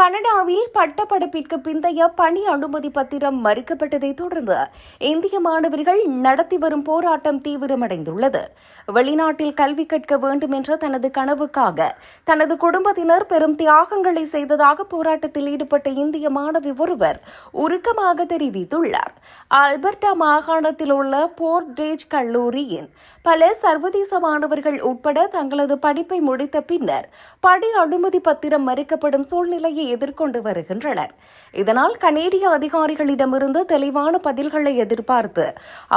கனடாவில் பட்டப்படிப்பிற்கு பிந்தைய பணி அனுமதி பத்திரம் மறுக்கப்பட்டதைத் தொடர்ந்து இந்திய மாணவர்கள் நடத்தி வரும் போராட்டம் தீவிரமடைந்துள்ளது. வெளிநாட்டில் கல்வி கற்க வேண்டும் என்ற தனது கனவுக்காக தனது குடும்பத்தினர் பெரும் தியாகங்களை செய்ததாக போராட்டத்தில் ஈடுபட்ட இந்திய மாணவி ஒருவர் உருக்கமாக தெரிவித்துள்ளார். அல்பர்டா மாகாணத்தில் உள்ள போர்ட் டேஜ் கல்லூரியின் பல சர்வதேச மாணவர்கள் உட்பட தங்களது படிப்பை முடித்த பின்னர் பணி அனுமதி பத்திரம் மறுக்கப்படும் சூழ்நிலையை எதிர்கொண்டு வருகின்றனர். இதனால் கனேடிய அதிகாரிகளிடமிருந்து தெளிவான பதில்களை எதிர்பார்த்து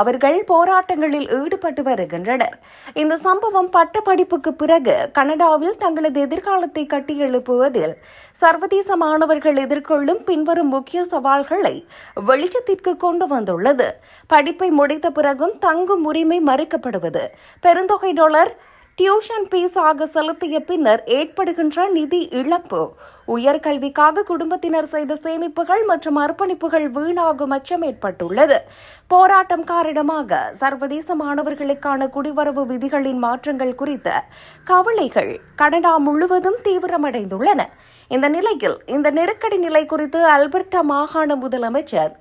அவர்கள் போராட்டங்களில் ஈடுபட்டு வருகின்றனர். இந்த சம்பவம் பட்டப்படிப்புக்கு பிறகு கனடாவில் தங்களது எதிர்காலத்தை கட்டியெழுப்புவதில் சர்வதேச மாணவர்கள் எதிர்கொள்ளும் பின்வரும் முக்கிய சவால்களை வெளிச்சத்திற்கு கொண்டு வந்துள்ளது. படிப்பை முடித்த பிறகும் தங்கும் உரிமை மறுக்கப்படுவது, பெருந்தொகை டாலர் டியூஷன் பீஸாக செலுத்திய பின்னர் ஏற்படுகின்ற நிதி இழப்பு, உயர்கல்விக்காக குடும்பத்தினர் செய்த சேமிப்புகள் மற்றும் அர்ப்பணிப்புகள் வீணாகும் அச்சம் ஏற்பட்டுள்ளது. போராட்டம் காரணமாக சர்வதேச மாணவர்களுக்கான குடிவரவு விதிகளின் மாற்றங்கள் குறித்த கவலைகள் கனடா முழுவதும் தீவிரமடைந்துள்ளன. இந்த நிலையில் இந்த நெருக்கடி நிலை குறித்து அல்பர்டா மாகாண முதலமைச்சர்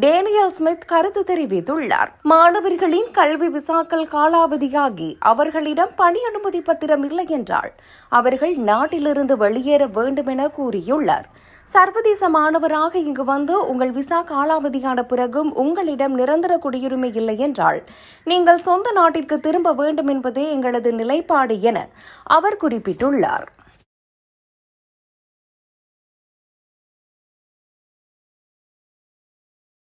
டேனியல் ஸ்மித் கருத்து தெரிவித்துள்ளார். மாணவர்களின் கல்வி விசாக்கள் காலாவதியாகி அவர்களிடம் பணி அனுமதி பத்திரம் இல்லை என்றால் அவர்கள் நாட்டிலிருந்து வெளியேற வேண்டும் என கூறியுள்ளார். சர்வதேச மாணவராக இங்கு வந்து உங்கள் விசா காலாவதியான பிறகும் உங்களிடம் நிரந்தர குடியுரிமை இல்லை என்றால் நீங்கள் சொந்த நாட்டிற்கு திரும்ப வேண்டும் என்பதே எங்களது நிலைப்பாடு என அவர் குறிப்பிட்டுள்ளார்.